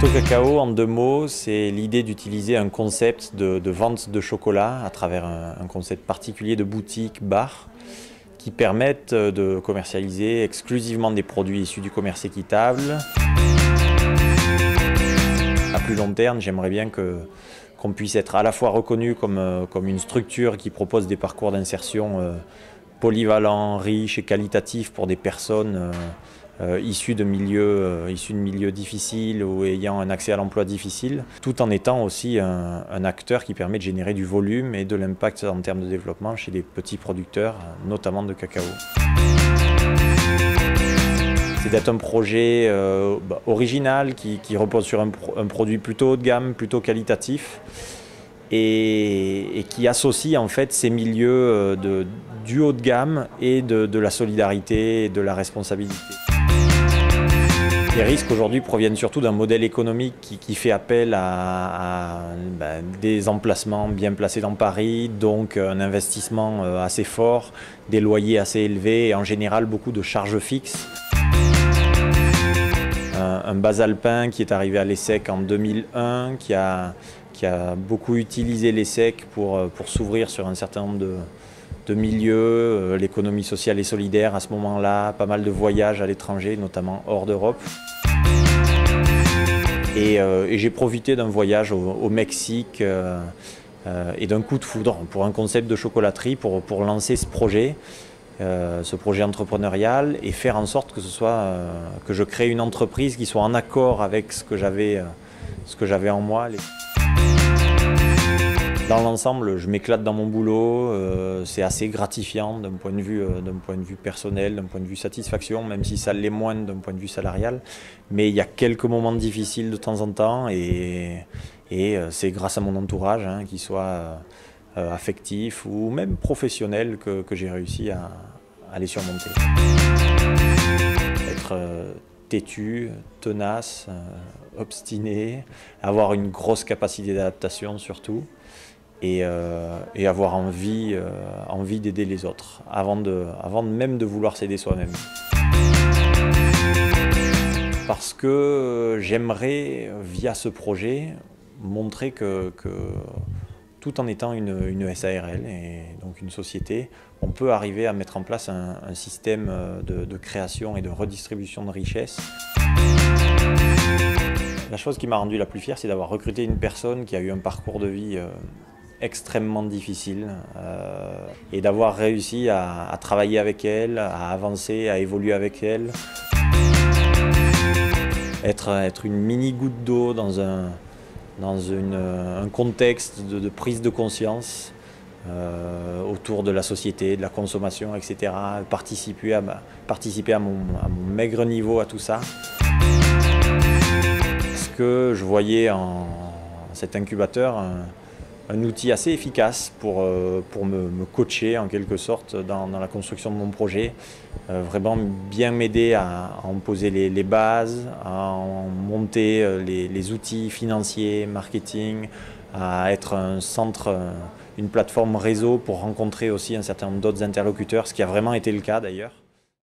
Marteau Cacao, en deux mots, c'est l'idée d'utiliser un concept de vente de chocolat à travers un concept particulier de boutique, bar, qui permettent de commercialiser exclusivement des produits issus du commerce équitable. À plus long terme, j'aimerais bien qu'on puisse être à la fois reconnu comme une structure qui propose des parcours d'insertion polyvalents, riches et qualitatifs pour des personnes issus de milieux difficiles ou ayant un accès à l'emploi difficile, tout en étant aussi un acteur qui permet de générer du volume et de l'impact en termes de développement chez des petits producteurs, notamment de cacao. C'est d'être un projet original qui repose sur un produit plutôt haut de gamme, plutôt qualitatif et qui associe en fait ces milieux du haut de gamme et de la solidarité et de la responsabilité. Les risques aujourd'hui proviennent surtout d'un modèle économique qui fait appel à des emplacements bien placés dans Paris, donc un investissement assez fort, des loyers assez élevés et en général beaucoup de charges fixes. Un basalpin qui est arrivé à l'ESSEC en 2001, qui a beaucoup utilisé l'ESSEC pour s'ouvrir sur un certain nombre de milieux, l'économie sociale et solidaire à ce moment-là, pas mal de voyages à l'étranger, notamment hors d'Europe. Et j'ai profité d'un voyage au Mexique et d'un coup de foudre pour un concept de chocolaterie pour lancer ce projet entrepreneurial et faire en sorte que je crée une entreprise qui soit en accord avec ce que j'avais en moi. Dans l'ensemble, je m'éclate dans mon boulot, c'est assez gratifiant d'un point de vue personnel, d'un point de vue satisfaction, même si ça l'est moins d'un point de vue salarial. Mais il y a quelques moments difficiles de temps en temps et c'est grâce à mon entourage, qu'il soit affectif ou même professionnel, que j'ai réussi à les surmonter. Être têtu, tenace, obstiné, avoir une grosse capacité d'adaptation surtout. Et avoir envie d'aider les autres, avant même de vouloir s'aider soi-même. Parce que j'aimerais, via ce projet, montrer que tout en étant une SARL, et donc une société, on peut arriver à mettre en place un système de création et de redistribution de richesses. La chose qui m'a rendu la plus fière, c'est d'avoir recruté une personne qui a eu un parcours de vie extrêmement difficile et d'avoir réussi à travailler avec elle, à avancer, à évoluer avec elle. Être une mini goutte d'eau dans un contexte de prise de conscience autour de la société, de la consommation, etc. Participer à mon maigre niveau à tout ça. Parce que je voyais en cet incubateur un outil assez efficace pour me coacher en quelque sorte dans la construction de mon projet, vraiment bien m'aider à en poser les bases, à en monter les outils financiers, marketing, à être un centre, une plateforme réseau pour rencontrer aussi un certain nombre d'autres interlocuteurs, ce qui a vraiment été le cas d'ailleurs.